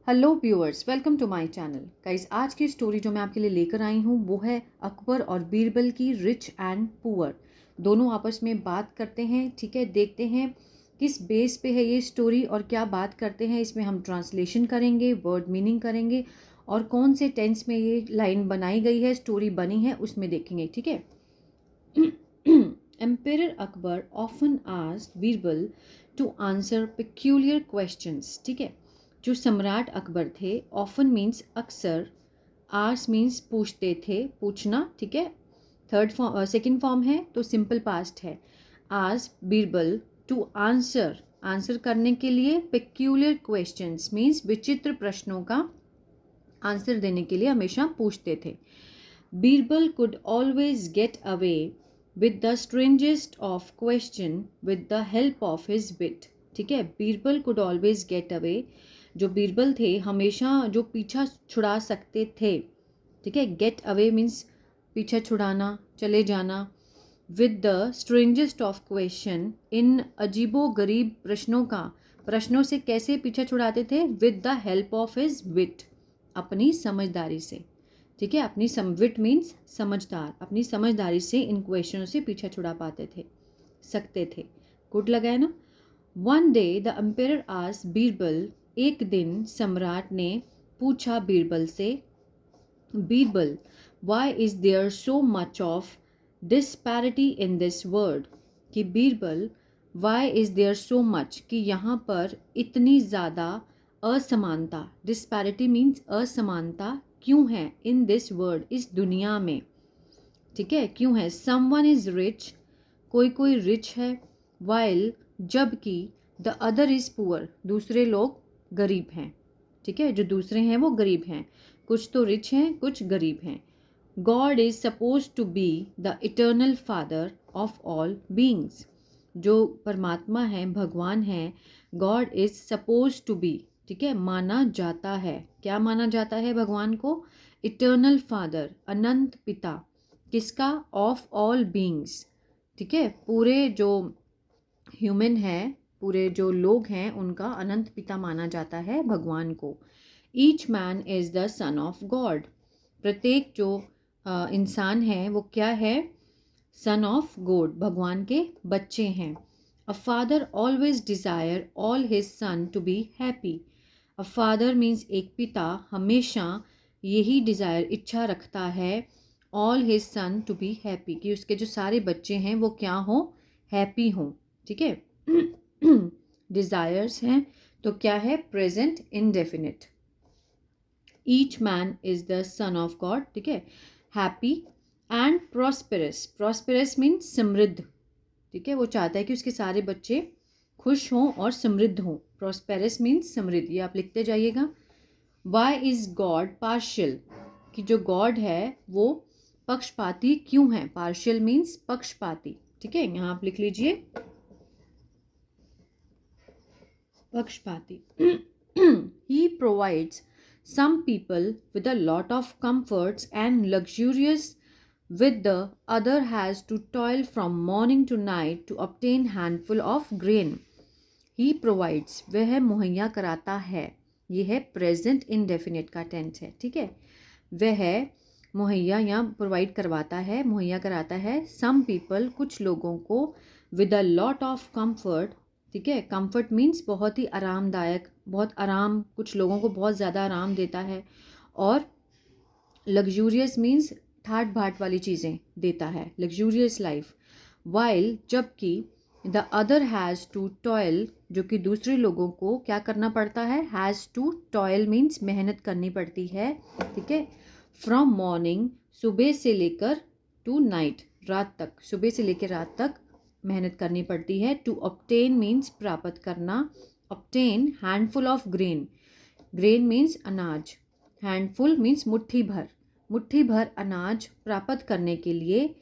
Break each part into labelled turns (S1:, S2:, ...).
S1: Hello viewers, welcome to my channel. Guys, आज की story जो मैं आपके लिए लेकर आई हूँ वो है अकबर और बीरबल की रिच एंड पुअर। दोनों आपस में बात करते हैं। ठीक है, देखते हैं किस बेस पे है ये स्टोरी और क्या बात करते हैं। इसमें हम ट्रांसलेशन करेंगे, वर्ड मीनिंग करेंगे और कौन से टेंस में ये लाइन बनाई गई है, स्टोरी बनी है, उसमें देखेंगे। ठीक है। Emperor Akbar often asked Birbal to answer peculiar questions. ठीक है, जो सम्राट अकबर थे, ऑफन मीन्स अक्सर, आर्स मीन्स पूछते थे, पूछना। ठीक है, थर्ड फॉर्म सेकेंड फॉर्म है तो सिंपल पास्ट है। Ask Birbal to answer, answer करने के लिए, पेक्यूलियर क्वेश्चंस मीन्स विचित्र प्रश्नों का आंसर देने के लिए हमेशा पूछते थे। Birbal could always get away with the strangest of question with the help of his wit. ठीक है, Birbal could always get away, जो बीरबल थे हमेशा जो पीछा छुड़ा सकते थे। ठीक है, गेट अवे मीन्स पीछा छुड़ाना, चले जाना। With the strangest of question, इन अजीबो गरीब प्रश्नों का, प्रश्नों से कैसे पीछा छुड़ाते थे? With the help of his wit, अपनी समझदारी से। ठीक है, अपनी विट मीन्स समझदार, अपनी समझदारी से इन क्वेश्चनों से पीछा छुड़ा पाते थे, सकते थे। गुड लगा है ना। One day the emperor asked Birbal, एक दिन सम्राट ने पूछा बीरबल से, Birbal why is there so much of disparity in this world. कि Birbal why is there so much, कि यहाँ पर इतनी ज़्यादा असमानता, डिस्पैरिटी मीन्स असमानता, क्यों है? इन दिस वर्ल्ड, इस दुनिया में। ठीक है, क्यों है? समवन इज रिच, कोई कोई रिच है, वाइल, जबकि द अदर इज पुअर, दूसरे लोग गरीब हैं। ठीक है, जो दूसरे हैं वो गरीब हैं, कुछ तो रिच हैं, कुछ गरीब हैं। God is suppose to be the eternal father of all beings, जो परमात्मा है, भगवान है, God is suppose to be, ठीक है, माना जाता है। क्या माना जाता है भगवान को? इटर्नल फादर, अनंत पिता। किसका? Of all beings. ठीक है, पूरे जो ह्यूमन है, पूरे जो लोग हैं, उनका अनंत पिता माना जाता है भगवान को। Each man is the son of God, प्रत्येक जो इंसान है वो क्या है? सन ऑफ गॉड, भगवान के बच्चे हैं। A father always desire all his son to be happy. A father means एक पिता हमेशा यही डिज़ायर, इच्छा रखता है, all his son to be happy, कि उसके जो सारे बच्चे हैं वो क्या हों? हैप्पी हों। ठीक है, डिज़ायर्स हैं तो क्या है? Present indefinite. Each man is the son of God. ठीक है, happy and prosperous, prosperous means समृद्ध। ठीक है, वो चाहता है कि उसके सारे बच्चे खुश हों और समृद्ध हों। प्रॉस्पेरस मीन्स समृद्ध, ये आप लिखते जाइएगा। वाई इज गॉड पार्शियल, कि जो गॉड है वो पक्षपाती क्यों है? पार्शियल मीन्स पक्षपाती। ठीक है, यहाँ आप लिख लीजिए पक्षपाती। He provides some people with a lot of comforts and luxurious, with the other has to toil from morning to night to obtain handful of grain. He provides, वह मुहैया कराता है, ये है प्रेजेंट इंडेफिनिट का टेंस है। ठीक है, वह मुहैया या प्रोवाइड करवाता है, मुहैया कराता है, सम पीपल, कुछ लोगों को, with a lot of comfort. ठीक है, कंफर्ट मीन्स बहुत ही आरामदायक, बहुत आराम, कुछ लोगों को बहुत ज़्यादा आराम देता है। और लग्जूरियस मीन्स ठाट भाट वाली चीज़ें देता है, लग्जूरियस लाइफ। वाइल, जबकि the other has to toil, जो कि दूसरे लोगों को क्या करना पड़ता है? हैज़ टू टॉयल मीन्स मेहनत करनी पड़ती है। ठीक है, फ्रॉम मॉर्निंग, सुबह से लेकर, टू नाइट, रात तक, सुबह से लेकर रात तक मेहनत करनी पड़ती है। टू ऑब्टेन मीन्स प्राप्त करना, obtain handful of grain, grain means अनाज, हैंडफुल मीन्स मुट्ठी भर, मुट्ठी भर अनाज प्राप्त करने के लिए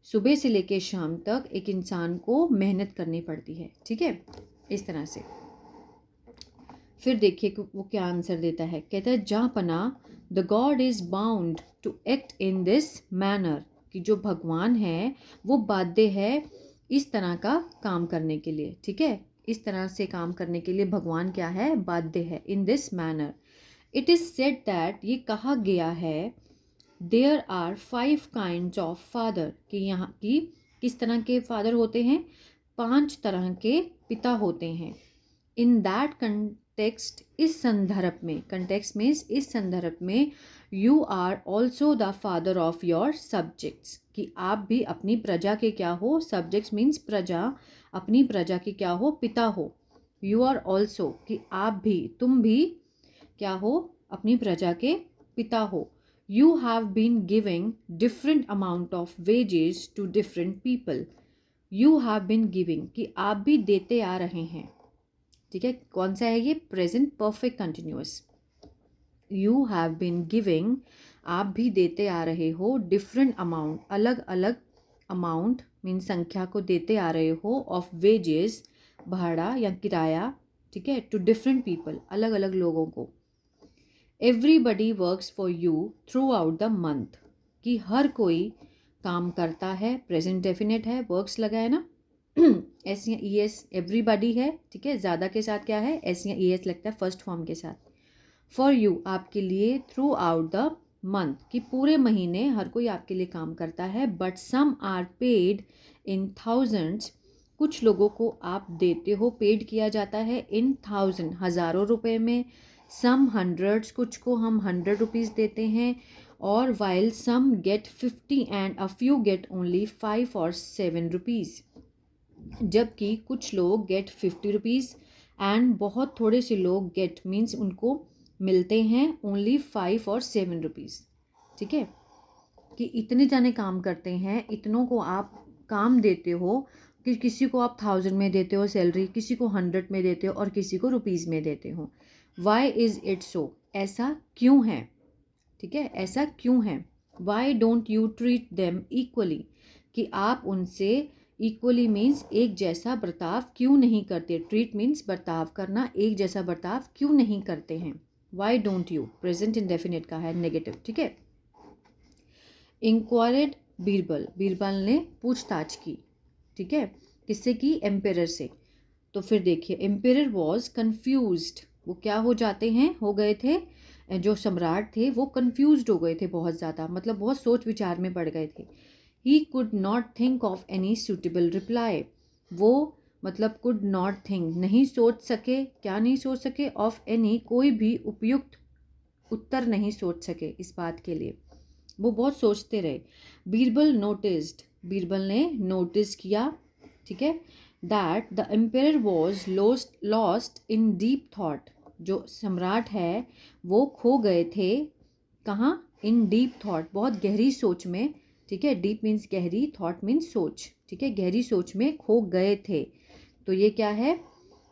S1: सुबह से लेकर शाम तक एक इंसान को मेहनत करनी पड़ती है। ठीक है, इस तरह से। फिर देखिए कि वो क्या आंसर देता है। कहता है, जहाँ पना the God is bound to act in this manner, कि जो भगवान है वो बाध्य है इस तरह का काम करने के लिए। ठीक है, इस तरह से काम करने के लिए भगवान क्या है? बाध्य है। In this manner, it is said that, ये कहा गया है, there are 5 kinds of father, कि यहाँ की किस तरह के फादर होते हैं, 5 तरह के पिता होते हैं। इन दैट कंटेक्स्ट, इस संदर्भ में, कंटेक्स्ट मीन्स इस संदर्भ में, you are also the father of your subjects, कि आप भी अपनी प्रजा के क्या हो, सब्जेक्ट्स मीन्स प्रजा, अपनी प्रजा के क्या हो, पिता हो। यू आर ऑल्सो, कि आप भी, तुम भी क्या हो, अपनी प्रजा के पिता हो। You have been giving different amount of wages to different people. You have been giving, कि आप भी देते आ रहे हैं। ठीक है, कौन सा है ये, present perfect continuous. You have been giving, आप भी देते आ रहे हो, डिफरेंट अमाउंट, अलग अलग अमाउंट मीन संख्या को देते आ रहे हो, ऑफ वेजेस, भाड़ा या किराया, ठीक है, टू डिफरेंट पीपल, अलग अलग लोगों को। Everybody works for you through out the month, कि हर कोई काम करता है, प्रेजेंट डेफिनेट है, वर्क्स लगा है ना, एस या ई एस, एवरीबडी है, ठीक है, ज़्यादा के साथ क्या है, एस या ई एस लगता है फर्स्ट फॉर्म के साथ। फॉर यू, आपके लिए, थ्रू आउट द मंथ, कि पूरे महीने हर कोई आपके लिए काम करता है। But some are paid in thousands, कुछ लोगों को आप देते हो, पेड किया जाता है इन थाउजेंड, हज़ारों रुपए में। सम हंड्रेड्स, कुछ को हम 100 रुपीज़ देते हैं। और while some get 50 and a few get only 5 और 7 रुपीज़, जबकि कुछ लोग गेट 50 रुपीज़ एंड बहुत थोड़े से लोग गेट मीन्स उनको मिलते हैं ओनली 5 और 7 रुपीज़। ठीक है, कि इतने जाने काम करते हैं, इतनों को आप काम देते हो, कि किसी को आप 1000 में देते हो सैलरी, किसी को 100 में देते हो और किसी को रुपीज़ में देते हो। वाई इज़ इट सो, ऐसा क्यों है, ठीक है, ऐसा क्यों है। Why don't you treat them equally, कि आप उनसे इक्वली मीन्स एक जैसा बर्ताव क्यों नहीं करते, ट्रीट मीन्स बर्ताव करना, एक जैसा बर्ताव क्यों नहीं करते हैं। Why don't you, present indefinite का है, नेगेटिव, ठीक है। इंक्वायर्ड बीरबल, बीरबल ने पूछताछ की, ठीक है, किससे की, एम्पेरर से। तो फिर देखिए, एम्पेरर वॉज कन्फ्यूज्ड, वो क्या हो जाते हैं, हो गए थे, जो सम्राट थे वो कन्फ्यूज्ड हो गए थे बहुत ज़्यादा, मतलब बहुत सोच विचार में पड़ गए थे। He could not think of any suitable reply, वो मतलब कुड नॉट थिंक, नहीं सोच सके, क्या नहीं सोच सके, ऑफ एनी, कोई भी उपयुक्त उत्तर नहीं सोच सके इस बात के लिए, वो बहुत सोचते रहे। बीरबल नोटिस्ड, बीरबल ने नोटिस किया, ठीक है, that the emperor was lost in deep thought, जो सम्राट है वो खो गए थे, कहाँ, इन डीप थॉट, बहुत गहरी सोच में, ठीक है, डीप मीन्स गहरी, थॉट मीन्स सोच, ठीक है, गहरी सोच में खो गए थे। तो ये क्या है,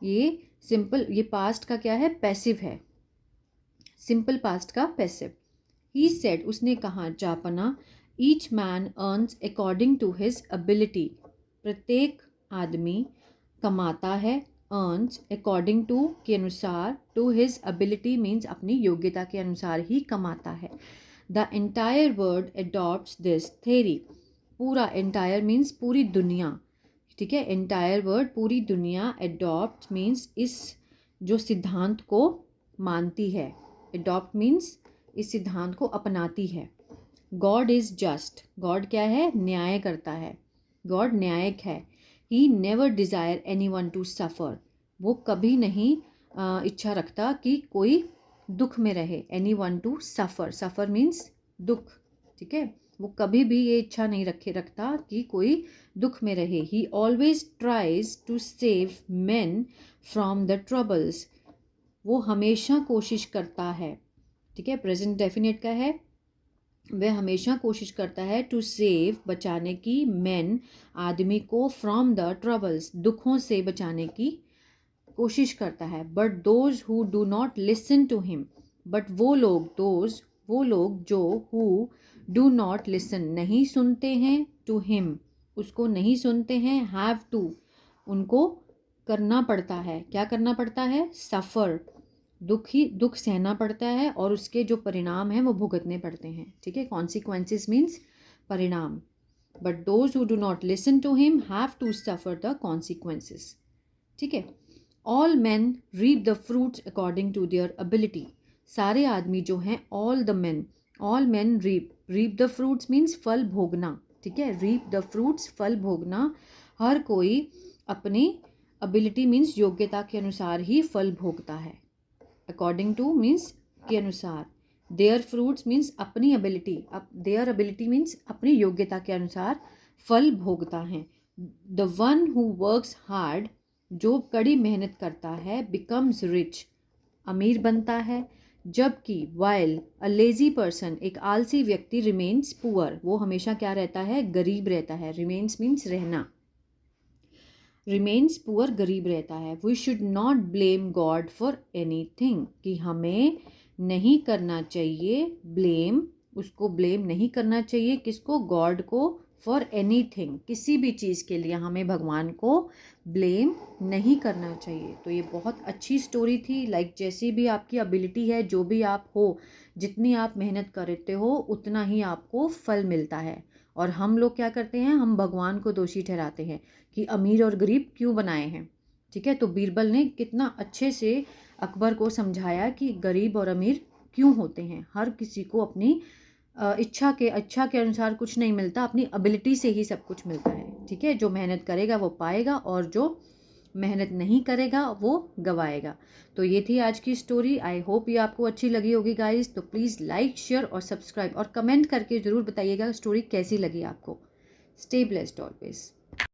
S1: ये सिंपल, ये पास्ट का क्या है, पैसिव है, सिंपल पास्ट का पैसिव। ही सेड, उसने कहा, जापना, each man earns according to his ability, प्रत्येक आदमी कमाता है, अर्न्स अकॉर्डिंग टू के अनुसार, टू हिज एबिलिटी मीन्स अपनी योग्यता के अनुसार ही कमाता है। The entire world adopts this theory, पूरा, एंटायर मीन्स पूरी दुनिया, ठीक है, एंटायर वर्ल्ड पूरी दुनिया, एडॉप्ट मीन्स इस जो सिद्धांत को मानती है, एडॉप्ट मीन्स इस सिद्धांत को अपनाती है। गॉड इज़ जस्ट, गॉड क्या है, न्याय करता है, गॉड न्यायिक है। He never desire anyone to suffer, वो कभी नहीं इच्छा रखता कि कोई दुख में रहे, anyone to suffer, suffer means दुख, ठीक है, वो कभी भी ये इच्छा नहीं रखता कि कोई दुख में रहे। He always tries to save man from the troubles, वो हमेशा कोशिश करता है, ठीक है, प्रेजेंट डेफिनेट का है, वह हमेशा कोशिश करता है, टू सेव, बचाने की, मैन, आदमी को, फ्रॉम द ट्रबल्स, दुखों से बचाने की कोशिश करता है। But those who do not listen to him, but वो लोग, दोज, वो लोग जो, हु डू नॉट लिसन, नहीं सुनते हैं, टू हिम, उसको नहीं सुनते हैं, हैव टू, उनको करना पड़ता है, क्या करना पड़ता है, सफ़र, दुख सहना पड़ता है और उसके जो परिणाम हैं वो भुगतने पड़ते हैं, ठीक है, कॉन्सिक्वेंसेस मीन्स परिणाम। But those who do not listen to him have to suffer the consequences, ठीक है। All man reap the fruits according to their ability, सारे आदमी जो हैं, all man reap the fruits means फल भोगना, ठीक है, रीप द फ्रूट्स फल भोगना, हर कोई अपनी एबिलिटी मीन्स योग्यता के अनुसार ही फल भोगता है, अकॉर्डिंग टू मीन्स के अनुसार, देयर फ्रूट्स मीन्स अपनी एबिलिटी, देयर एबिलिटी मीन्स अपनी योग्यता के अनुसार फल भोगता है। The one who works hard, जो कड़ी मेहनत करता है, बिकम्स रिच, अमीर बनता है, जबकि वाइल अ लेजी पर्सन, एक आलसी व्यक्ति, रिमेन्स पुअर, वो हमेशा क्या रहता है, गरीब रहता है, रिमेन्स मीन्स रहना, रिमेन्स पुअर गरीब रहता है। We should not blame God for anything, कि हमें नहीं करना चाहिए ब्लेम, उसको ब्लेम नहीं करना चाहिए, किसको, गॉड को, फॉर एनीथिंग, किसी भी चीज़ के लिए हमें भगवान को ब्लेम नहीं करना चाहिए। तो ये बहुत अच्छी स्टोरी थी। लाइक जैसी भी आपकी एबिलिटी है, जो भी आप हो, जितनी आप मेहनत करते हो उतना ही आपको फल मिलता है। और हम लोग क्या करते हैं, हम भगवान को दोषी ठहराते हैं कि अमीर और गरीब क्यों बनाए हैं, ठीक है। तो बीरबल ने कितना अच्छे से अकबर को समझाया कि गरीब और अमीर क्यों होते हैं। हर किसी को अपनी इच्छा के अनुसार कुछ नहीं मिलता, अपनी एबिलिटी से ही सब कुछ मिलता है, ठीक है। जो मेहनत करेगा वो पाएगा, और जो मेहनत नहीं करेगा वो गवाएगा। तो ये थी आज की स्टोरी। आई होप ये आपको अच्छी लगी होगी गाइस। तो प्लीज़ लाइक, शेयर और सब्सक्राइब, और कमेंट करके ज़रूर बताइएगा स्टोरी कैसी लगी आपको। Stay blessed always.